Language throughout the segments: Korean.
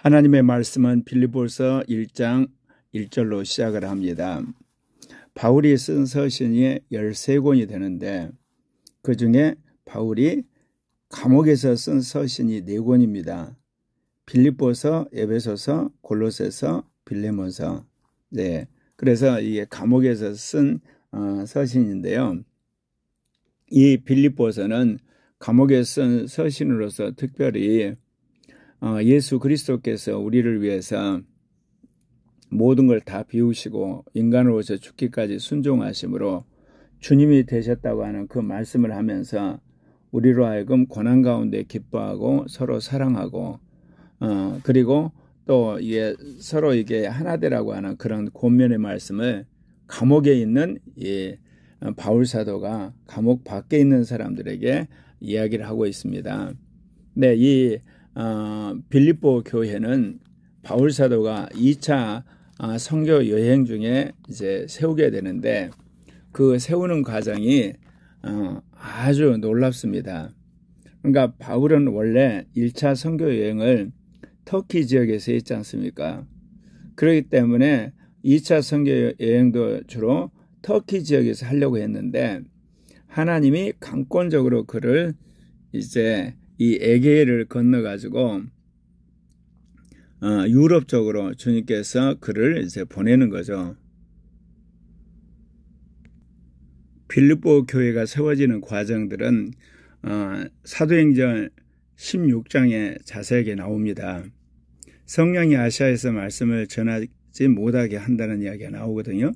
하나님의 말씀은 빌립보서 1장 1절로 시작을 합니다. 바울이 쓴 서신이 13권이 되는데 그 중에 바울이 감옥에서 쓴 서신이 4권입니다. 빌립보서, 에베소서, 골로새서, 빌레몬서. 네, 그래서 이게 감옥에서 쓴 서신인데요. 이 빌립보서는 감옥에 쓴 서신으로서 특별히 예수 그리스도께서 우리를 위해서 모든 걸 다 비우시고 인간으로서 죽기까지 순종하심으로 주님이 되셨다고 하는 그 말씀을 하면서 우리로 하여금 고난 가운데 기뻐하고 서로 사랑하고 그리고 또 이게 서로 이게 하나 되라고 하는 그런 권면의 말씀을 감옥에 있는 이 바울 사도가 감옥 밖에 있는 사람들에게 이야기를 하고 있습니다. 네, 이 빌립보 교회는 바울 사도가 2차 선교 여행 중에 이제 세우게 되는데 그 세우는 과정이 아주 놀랍습니다. 그러니까 바울은 원래 1차 선교 여행을 터키 지역에서 했지 않습니까? 그렇기 때문에 2차 선교 여행도 주로 터키 지역에서 하려고 했는데 하나님이 강권적으로 그를 이제 이 에게해를 건너가지고 유럽 쪽으로 주님께서 그를 이제 보내는 거죠. 빌립보 교회가 세워지는 과정들은 사도행전 16장에 자세하게 나옵니다. 성령이 아시아에서 말씀을 전하지 못하게 한다는 이야기가 나오거든요.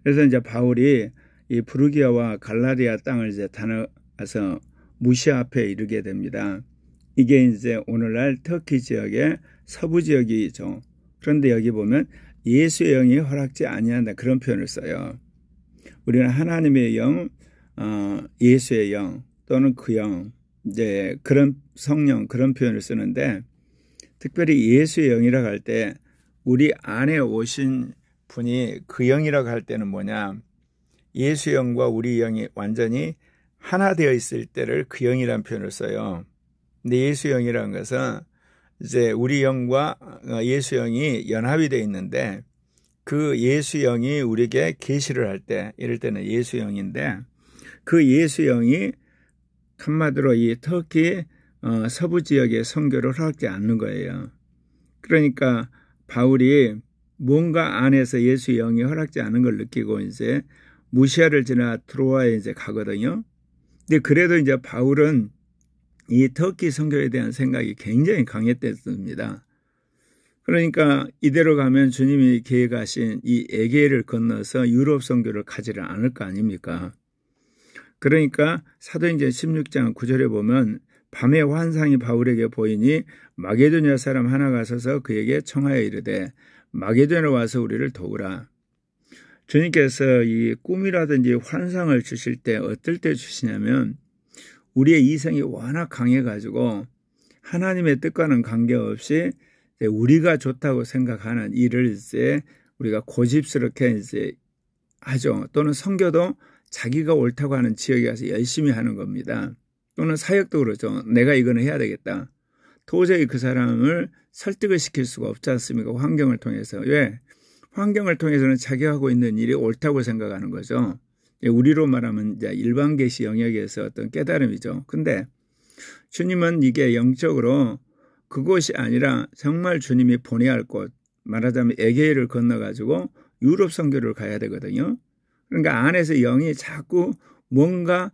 그래서 이제 바울이 이 부르기아와 갈라디아 땅을 이제 다녀가서 무시아 앞에 이르게 됩니다. 이게 이제 오늘날 터키 지역의 서부 지역이죠. 그런데 여기 보면 예수의 영이 허락지 아니한다 그런 표현을 써요. 우리는 하나님의 영, 예수의 영 또는 그 영, 이제 그런 성령 그런 표현을 쓰는데 특별히 예수의 영이라고 할 때 우리 안에 오신 분이 그 영이라고 할 때는 뭐냐? 예수의 영과 우리 영이 완전히 하나 되어 있을 때를 그 영이라는 표현을 써요. 근데 예수 영이라는 것은 이제 우리 영과 예수 영이 연합이 되어 있는데 그 예수 영이 우리에게 계시를 할 때 이럴 때는 예수 영인데 그 예수 영이 한마디로 이 터키 서부 지역의 선교를 허락지 않는 거예요. 그러니까 바울이 뭔가 안에서 예수 영이 허락지 않은 걸 느끼고 이제 무시아를 지나 트로아에 이제 가거든요. 근데 그래도 이제 바울은 이 터키 선교에 대한 생각이 굉장히 강했답니다. 그러니까 이대로 가면 주님이 계획하신 이 에게해를 건너서 유럽 선교를 가지를 않을 거 아닙니까? 그러니까 사도행전 16장 9절에 보면 밤에 환상이 바울에게 보이니 마게도냐 사람 하나가 서서 그에게 청하여 이르되 마게도냐로 와서 우리를 도우라. 주님께서 이 꿈이라든지 환상을 주실 때 어떨 때 주시냐면 우리의 이성이 워낙 강해가지고 하나님의 뜻과는 관계없이 우리가 좋다고 생각하는 일을 이제 우리가 고집스럽게 이제 하죠. 또는 선교도 자기가 옳다고 하는 지역에 가서 열심히 하는 겁니다. 또는 사역도 그러죠. 내가 이거는 해야 되겠다. 도저히 그 사람을 설득을 시킬 수가 없지 않습니까? 환경을 통해서. 왜? 환경을 통해서는 자기가 하고 있는 일이 옳다고 생각하는 거죠. 우리로 말하면 이제 일반 계시 영역에서 어떤 깨달음이죠. 근데 주님은 이게 영적으로 그곳이 아니라 정말 주님이 보내야 할 곳, 말하자면 에게해를 건너가지고 유럽 선교를 가야 되거든요. 그러니까 안에서 영이 자꾸 뭔가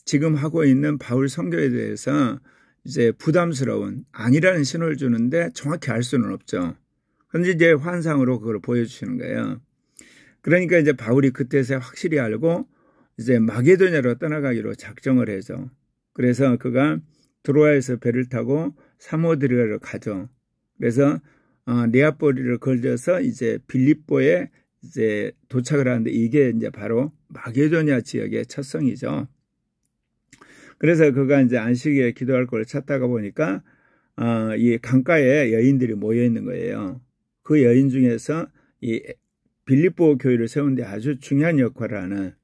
지금 하고 있는 바울 선교에 대해서 이제 부담스러운 아니라는 신호를 주는데 정확히 알 수는 없죠. 그런데 이제 환상으로 그걸 보여주시는 거예요. 그러니까 이제 바울이 그때서 확실히 알고 이제 마게도냐로 떠나가기로 작정을 해서 그래서 그가 드로아에서 배를 타고 사모드리아로 가죠. 그래서 네아폴리를 걸려서 이제 빌립보에 이제 도착을 하는데 이게 이제 바로 마게도냐 지역의 첫 성이죠. 그래서 그가 이제 안식일에 기도할 걸 찾다가 보니까 이 강가에 여인들이 모여 있는 거예요. 그 여인 중에서 이 빌립보 교회를 세우는데 아주 중요한 역할을 하는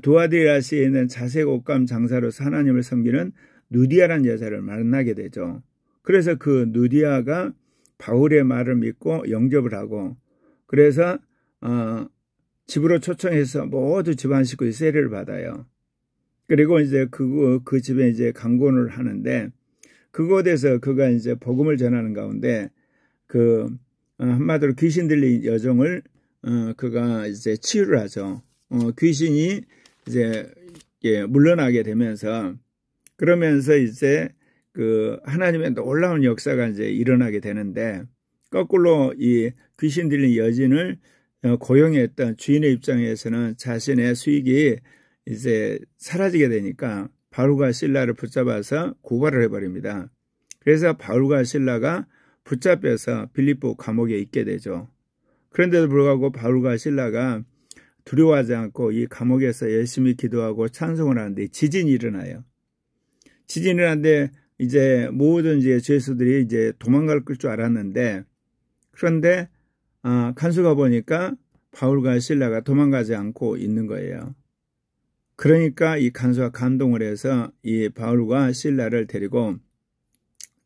두아디라시에 있는 자색 옷감 장사로서 하나님을 섬기는 누디아라는 여자를 만나게 되죠. 그래서 그 누디아가 바울의 말을 믿고 영접을 하고, 그래서 집으로 초청해서 모두 집안 식구의 세례를 받아요. 그리고 이제 그 집에 이제 강권을 하는데, 그곳에서 그가 이제 복음을 전하는 가운데 한마디로 귀신 들린 여종을 그가 이제 치유를 하죠. 귀신이 이제 물러나게 되면서, 그러면서 이제 하나님의 놀라운 역사가 이제 일어나게 되는데, 거꾸로 이 귀신 들린 여진을 고용했던 주인의 입장에서는 자신의 수익이 이제 사라지게 되니까 바울과 실라를 붙잡아서 고발을 해버립니다. 그래서 바울과 실라가 붙잡혀서 빌립보 감옥에 있게 되죠. 그런데도 불구하고 바울과 실라가 두려워하지 않고 이 감옥에서 열심히 기도하고 찬송을 하는데 지진이 일어나요. 지진이 일어나는데 이제 모든 이제 죄수들이 이제 도망갈 줄 알았는데, 그런데 간수가 보니까 바울과 실라가 도망가지 않고 있는 거예요. 그러니까 이 간수가 감동을 해서 이 바울과 실라를 데리고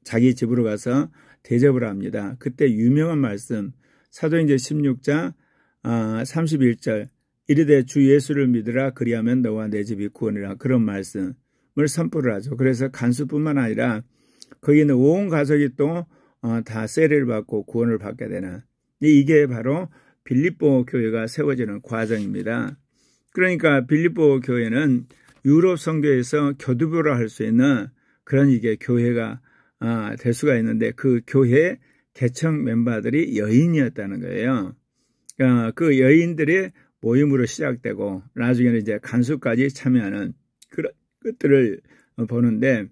자기 집으로 가서 대접을 합니다. 그때 유명한 말씀, 사도행전 16장 31절, 이르되 주 예수를 믿으라, 그리하면 너와 내 집이 구원이라, 그런 말씀을 선포를 하죠. 그래서 간수뿐만 아니라 거기 있는 온 가족이 또 다 세례를 받고 구원을 받게 되는, 이게 바로 빌립보 교회가 세워지는 과정입니다. 그러니까 빌립보 교회는 유럽 성교에서 교두보라 할 수 있는 그런 이게 교회가 될 수가 있는데, 그 교회 개척 멤버들이 여인이었다는 거예요. 그 여인들의 모임으로 시작되고 나중에는 이제 간수까지 참여하는 그런 것들을 보는데,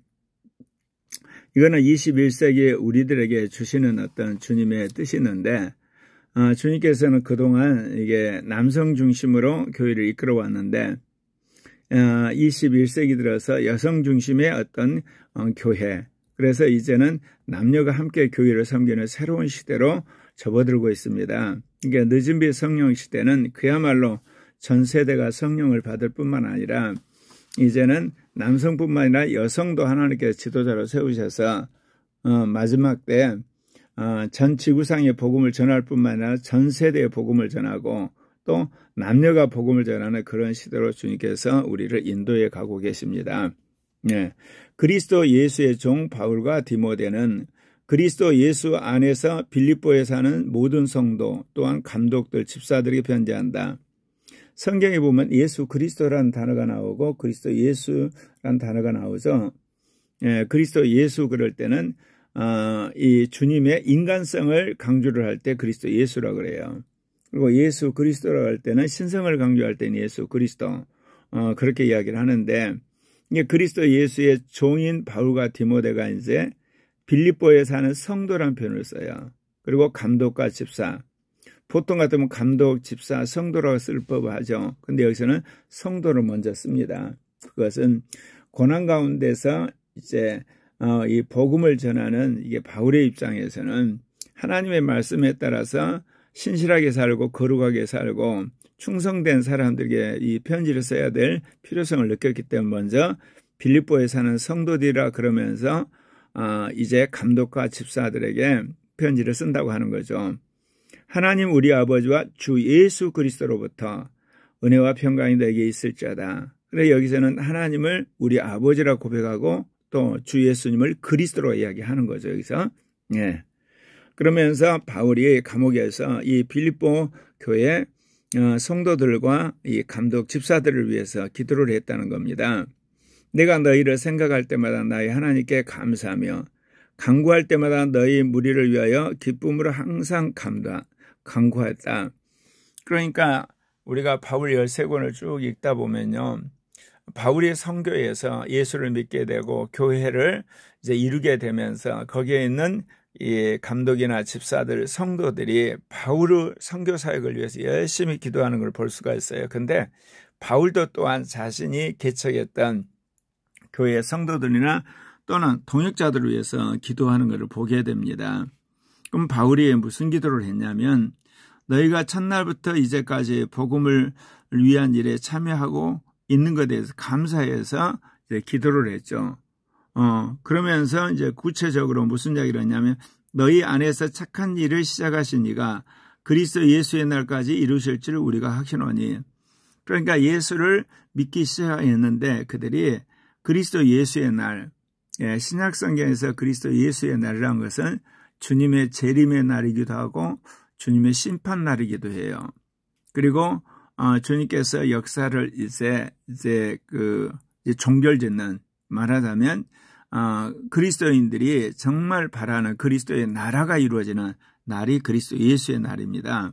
이거는 21세기 우리들에게 주시는 어떤 주님의 뜻이 있는데, 주님께서는 그동안 이게 남성 중심으로 교회를 이끌어 왔는데, 21세기 들어서 여성 중심의 어떤 교회, 그래서 이제는 남녀가 함께 교회를 섬기는 새로운 시대로 접어들고 있습니다. 이게 늦은비 성령 시대는 그야말로 전 세대가 성령을 받을 뿐만 아니라 이제는 남성뿐만 아니라 여성도 하나님께서 지도자로 세우셔서 마지막 때 전 지구상의 복음을 전할 뿐만 아니라 전 세대의 복음을 전하고 또 남녀가 복음을 전하는 그런 시대로 주님께서 우리를 인도해 가고 계십니다. 네. 그리스도 예수의 종 바울과 디모데는 그리스도 예수 안에서 빌립보에 사는 모든 성도 또한 감독들, 집사들에게 편지한다. 성경에 보면 예수 그리스도라는 단어가 나오고 그리스도 예수라는 단어가 나오죠. 그리스도 예수 그럴 때는 이 주님의 인간성을 강조를 할 때 그리스도 예수라고 그래요. 그리고 예수 그리스도라고 할 때는 신성을 강조할 때는 예수 그리스도 그렇게 이야기를 하는데, 이게 그리스도 예수의 종인 바울과 디모데가 이제 빌립보에 사는 성도란 표현을 써요. 그리고 감독과 집사, 보통 같으면 감독, 집사, 성도라고 쓸 법하죠. 근데 여기서는 성도를 먼저 씁니다. 그것은 고난 가운데서 이제 이 복음을 전하는 이게 바울의 입장에서는 하나님의 말씀에 따라서 신실하게 살고 거룩하게 살고 충성된 사람들에게 이 편지를 써야 될 필요성을 느꼈기 때문에 먼저 빌립보에 사는 성도들이라 그러면서 이제 감독과 집사들에게 편지를 쓴다고 하는 거죠. 하나님 우리 아버지와 주 예수 그리스도로부터 은혜와 평강이 너에게 있을지어다. 그래 여기서는 하나님을 우리 아버지라 고백하고 또 주 예수님을 그리스도로 이야기하는 거죠. 여기서. 예. 그러면서 바울이 감옥에서 이 빌립보 교회 성도들과 이 감독 집사들을 위해서 기도를 했다는 겁니다. 내가 너희를 생각할 때마다 나의 하나님께 감사하며 간구할 때마다 너희 무리를 위하여 기쁨으로 항상 간구했다. 그러니까 우리가 바울 13권을 쭉 읽다 보면요, 바울이 선교에서 예수를 믿게 되고 교회를 이제 이루게 되면서 거기에 있는 이 감독이나 집사들, 성도들이 바울의 선교 사역을 위해서 열심히 기도하는 걸 볼 수가 있어요. 근데 바울도 또한 자신이 개척했던 교회 성도들이나 또는 동역자들을 위해서 기도하는 것을 보게 됩니다. 그럼 바울이 무슨 기도를 했냐면, 너희가 첫날부터 이제까지 복음을 위한 일에 참여하고 있는 것에 대해서 감사해서 이제 기도를 했죠. 그러면서 이제 구체적으로 무슨 이야기를 했냐면, 너희 안에서 착한 일을 시작하신 이가 그리스도 예수의 날까지 이루실 줄 우리가 확신하니. 그러니까 예수를 믿기 시작했는데 그들이 그리스도 예수의 날, 신약 성경에서 그리스도 예수의 날이라는 것은 주님의 재림의 날이기도 하고 주님의 심판 날이기도 해요. 그리고 주님께서 역사를 이제 종결짓는, 말하자면 그리스도인들이 정말 바라는 그리스도의 나라가 이루어지는 날이 그리스도 예수의 날입니다.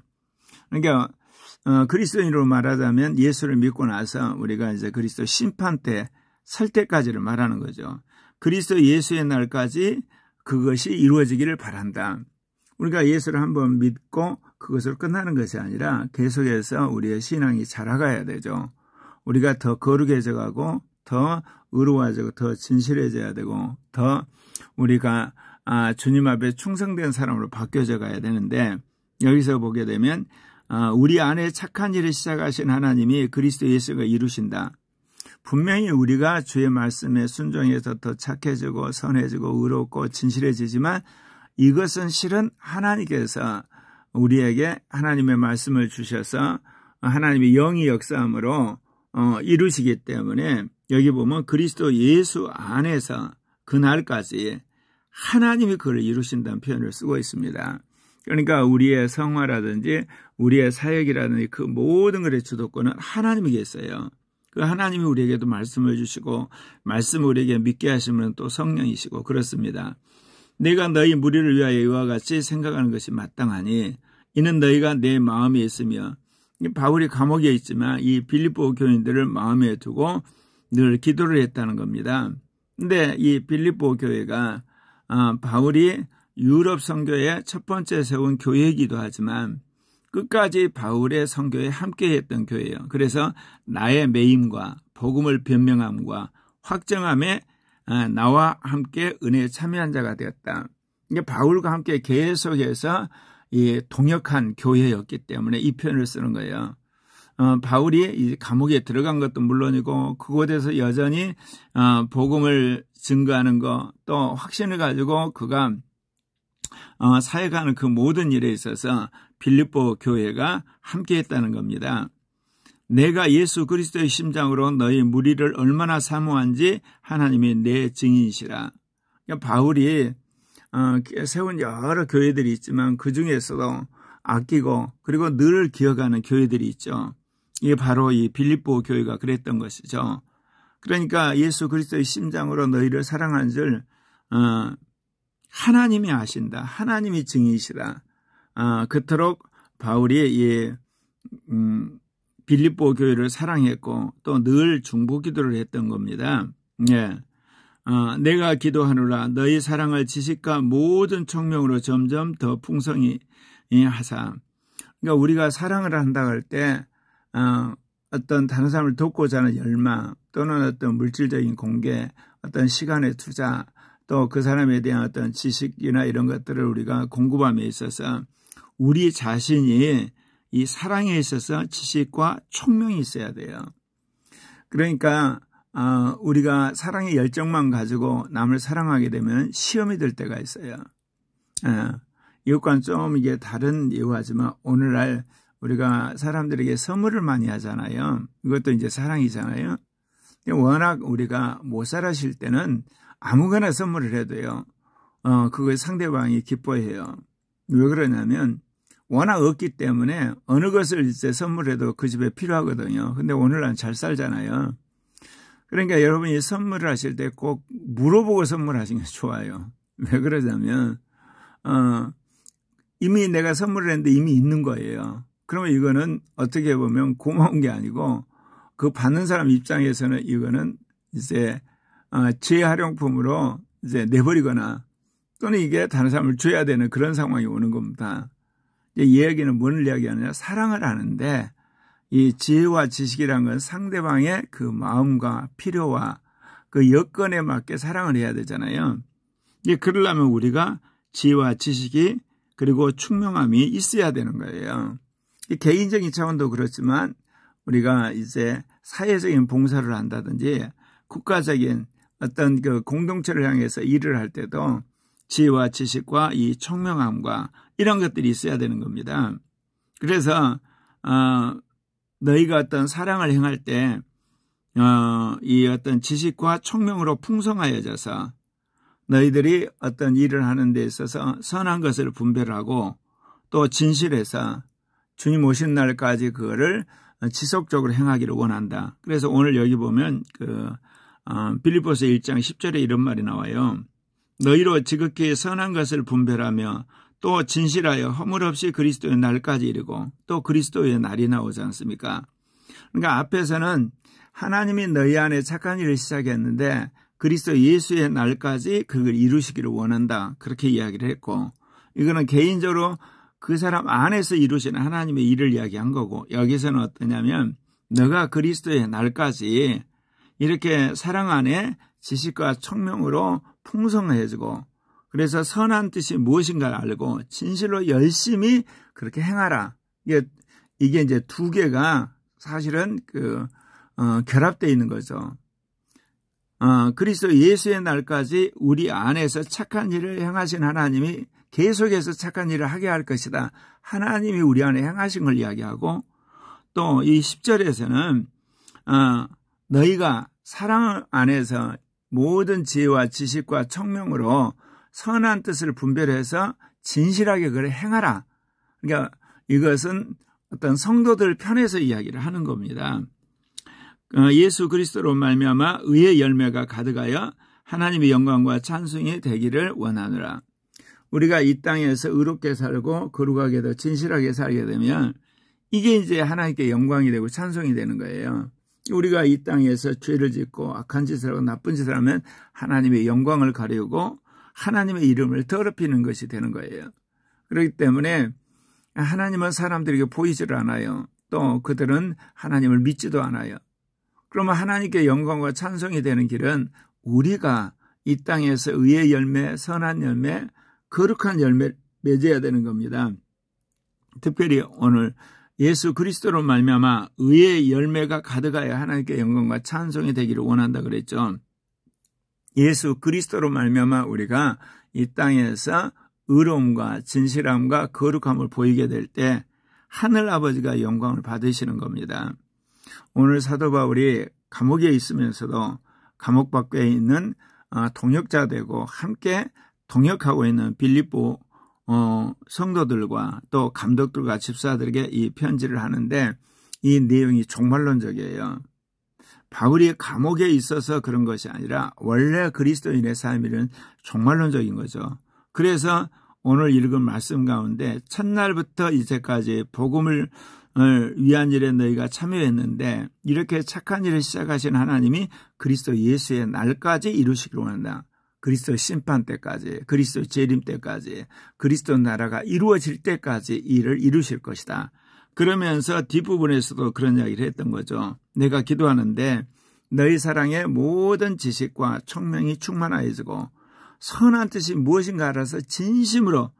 그러니까 그리스도인으로 말하자면 예수를 믿고 나서 우리가 이제 그리스도 심판 때 설 때까지를 말하는 거죠. 그리스도 예수의 날까지 그것이 이루어지기를 바란다. 우리가 예수를 한번 믿고 그것으로 끝나는 것이 아니라 계속해서 우리의 신앙이 자라가야 되죠. 우리가 더 거룩해져 가고 더 의로워지고 더 진실해져야 되고 더 우리가 주님 앞에 충성된 사람으로 바뀌어져 가야 되는데, 여기서 보게 되면 우리 안에 착한 일을 시작하신 하나님이 그리스도 예수가 이루신다. 분명히 우리가 주의 말씀에 순종해서 더 착해지고 선해지고 의롭고 진실해지지만 이것은 실은 하나님께서 우리에게 하나님의 말씀을 주셔서 하나님의 영이 역사함으로 이루시기 때문에, 여기 보면 그리스도 예수 안에서 그날까지 하나님이 그를 이루신다는 표현을 쓰고 있습니다. 그러니까 우리의 성화라든지 우리의 사역이라든지 그 모든 것의 주도권은 하나님에게 있어요. 그 하나님이 우리에게도 말씀을 주시고 말씀을 우리에게 믿게 하시면 또 성령이시고 그렇습니다. 내가 너희 무리를 위하여 이와 같이 생각하는 것이 마땅하니 이는 너희가 내 마음에 있으며, 바울이 감옥에 있지만 이 빌립보 교인들을 마음에 두고 늘 기도를 했다는 겁니다. 근데 이 빌립보 교회가 바울이 유럽 선교의 첫 번째 세운 교회이기도 하지만 끝까지 바울의 선교에 함께했던 교회예요. 그래서 나의 매임과 복음을 변명함과 확정함에 나와 함께 은혜에 참여한 자가 되었다. 이게 바울과 함께 계속해서 동역한 교회였기 때문에 이 표현을 쓰는 거예요. 바울이 이 감옥에 들어간 것도 물론이고 그곳에서 여전히 복음을 증거하는 것, 또 확신을 가지고 그가 사역하는 그 모든 일에 있어서 빌립보 교회가 함께했다는 겁니다. 내가 예수 그리스도의 심장으로 너희 무리를 얼마나 사모한지 하나님이 내 증인이시라. 그러니까 바울이 세운 여러 교회들이 있지만 그 중에서도 아끼고 그리고 늘 기억하는 교회들이 있죠. 이게 바로 이 빌립보 교회가 그랬던 것이죠. 그러니까 예수 그리스도의 심장으로 너희를 사랑한 줄 하나님이 아신다. 하나님이 증인이시다. 그토록 바울이 빌립보 교회를 사랑했고 또 늘 중보 기도를 했던 겁니다. 예. 내가 기도하노라 너희 사랑을 지식과 모든 총명으로 점점 더 풍성히 하사. 그러니까 우리가 사랑을 한다고 할 때 어떤 다른 사람을 돕고자 하는 열망 또는 어떤 물질적인 공개, 어떤 시간의 투자, 또 그 사람에 대한 어떤 지식이나 이런 것들을 우리가 공급함에 있어서 우리 자신이 이 사랑에 있어서 지식과 총명이 있어야 돼요. 그러니까 우리가 사랑의 열정만 가지고 남을 사랑하게 되면 시험이 될 때가 있어요. 이것과는 좀 이게 다른 예우하지만 오늘날 우리가 사람들에게 선물을 많이 하잖아요. 이것도 이제 사랑이잖아요. 워낙 우리가 못 살아실 때는 아무거나 선물을 해도요. 그걸 상대방이 기뻐해요. 왜 그러냐면 워낙 없기 때문에 어느 것을 이제 선물해도 그 집에 필요하거든요. 근데 오늘날 잘 살잖아요. 그러니까 여러분이 선물을 하실 때 꼭 물어보고 선물하시는 게 좋아요. 왜 그러냐면 이미 내가 선물을 했는데 이미 있는 거예요. 그러면 이거는 어떻게 보면 고마운 게 아니고 그 받는 사람 입장에서는 이거는 이제 재활용품으로 이제 내버리거나 또는 이게 다른 사람을 줘야 되는 그런 상황이 오는 겁니다. 이 이야기는 뭘 이야기하느냐? 사랑을 하는데 이 지혜와 지식이라는 건 상대방의 그 마음과 필요와 그 여건에 맞게 사랑을 해야 되잖아요. 그러려면 우리가 지혜와 지식이 그리고 총명함이 있어야 되는 거예요. 개인적인 차원도 그렇지만 우리가 이제 사회적인 봉사를 한다든지 국가적인 어떤 그 공동체를 향해서 일을 할 때도 지혜와 지식과 이 총명함과 이런 것들이 있어야 되는 겁니다. 그래서 너희가 어떤 사랑을 행할 때 이 어떤 지식과 총명으로 풍성하여져서 너희들이 어떤 일을 하는 데 있어서 선한 것을 분별하고 또 진실해서 주님 오신 날까지 그거를 지속적으로 행하기를 원한다. 그래서 오늘 여기 보면 빌립보서 1장 10절에 이런 말이 나와요. 너희로 지극히 선한 것을 분별하며 또 진실하여 허물 없이 그리스도의 날까지 이르고 또 그리스도의 날이 나오지 않습니까? 그러니까 앞에서는 하나님이 너희 안에 착한 일을 시작했는데 그리스도 예수의 날까지 그걸 이루시기를 원한다. 그렇게 이야기를 했고, 이거는 개인적으로 그 사람 안에서 이루시는 하나님의 일을 이야기한 거고, 여기서는 어떠냐면 너가 그리스도의 날까지 이렇게 사랑 안에 지식과 총명으로 풍성해지고, 그래서 선한 뜻이 무엇인가를 알고 진실로 열심히 그렇게 행하라. 이게 이제 두 개가 사실은 결합되어 있는 거죠. 그리스도 예수의 날까지 우리 안에서 착한 일을 행하신 하나님이 계속해서 착한 일을 하게 할 것이다. 하나님이 우리 안에 행하신 걸 이야기하고, 또 이 10절에서는 너희가 사랑 안에서 모든 지혜와 지식과 총명으로 선한 뜻을 분별해서 진실하게 그걸 행하라. 그러니까 이것은 어떤 성도들 편에서 이야기를 하는 겁니다. 예수 그리스도로 말미암아 의의 열매가 가득하여 하나님의 영광과 찬송이 되기를 원하노라. 우리가 이 땅에서 의롭게 살고 거룩하게 더 진실하게 살게 되면 이게 이제 하나님께 영광이 되고 찬송이 되는 거예요. 우리가 이 땅에서 죄를 짓고 악한 짓을 하고 나쁜 짓을 하면 하나님의 영광을 가리우고 하나님의 이름을 더럽히는 것이 되는 거예요. 그렇기 때문에 하나님은 사람들에게 보이지를 않아요. 또 그들은 하나님을 믿지도 않아요. 그러면 하나님께 영광과 찬송이 되는 길은 우리가 이 땅에서 의의 열매, 선한 열매, 거룩한 열매 맺어야 되는 겁니다. 특별히 오늘 예수 그리스도로 말미암아 의의 열매가 가득하여 하나님께 영광과 찬송이 되기를 원한다 그랬죠. 예수 그리스도로 말미암아 우리가 이 땅에서 의로움과 진실함과 거룩함을 보이게 될 때 하늘 아버지가 영광을 받으시는 겁니다. 오늘 사도 바울이 감옥에 있으면서도 감옥 밖에 있는 동역자 되고 함께 동역하고 있는 빌립보 성도들과 또 감독들과 집사들에게 이 편지를 하는데 이 내용이 종말론적이에요. 바울이 감옥에 있어서 그런 것이 아니라 원래 그리스도인의 삶이는 종말론적인 거죠. 그래서 오늘 읽은 말씀 가운데 첫날부터 이제까지 복음을 위한 일에 너희가 참여했는데 이렇게 착한 일을 시작하신 하나님이 그리스도 예수의 날까지 이루시기를 원한다. 그리스도 심판 때까지, 그리스도 재림 때까지, 그리스도 나라가 이루어질 때까지 일을 이루실 것이다. 그러면서 뒷부분에서도 그런 이야기를 했던 거죠. 내가 기도하는데 너희 사랑에 모든 지식과 총명이 충만하여지고 선한 뜻이 무엇인가 알아서 진심으로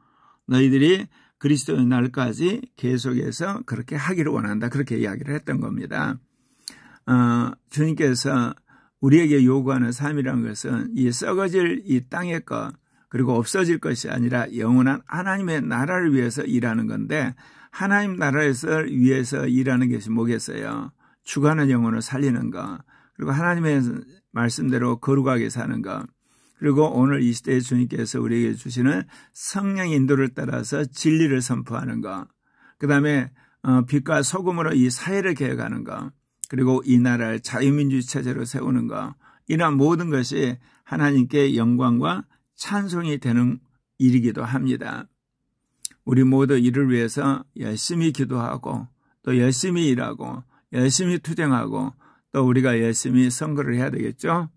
너희들이 그리스도의 날까지 계속해서 그렇게 하기를 원한다. 그렇게 이야기를 했던 겁니다. 주님께서 우리에게 요구하는 삶이라는 것은 이 썩어질 이 땅의 것 그리고 없어질 것이 아니라 영원한 하나님의 나라를 위해서 일하는 건데 하나님 나라에서 위해서 일하는 것이 뭐겠어요? 죽어가는 영혼을 살리는 것 그리고 하나님의 말씀대로 거룩하게 사는 것 그리고 오늘 이 시대에 주님께서 우리에게 주시는 성령의 인도를 따라서 진리를 선포하는 것 그 다음에 빛과 소금으로 이 사회를 개혁하는 것 그리고 이 나라를 자유민주주의 체제로 세우는 것 이러한 모든 것이 하나님께 영광과 찬송이 되는 일이기도 합니다. 우리 모두 이를 위해서 열심히 기도하고 또 열심히 일하고 열심히 투쟁하고 또 우리가 열심히 선거를 해야 되겠죠.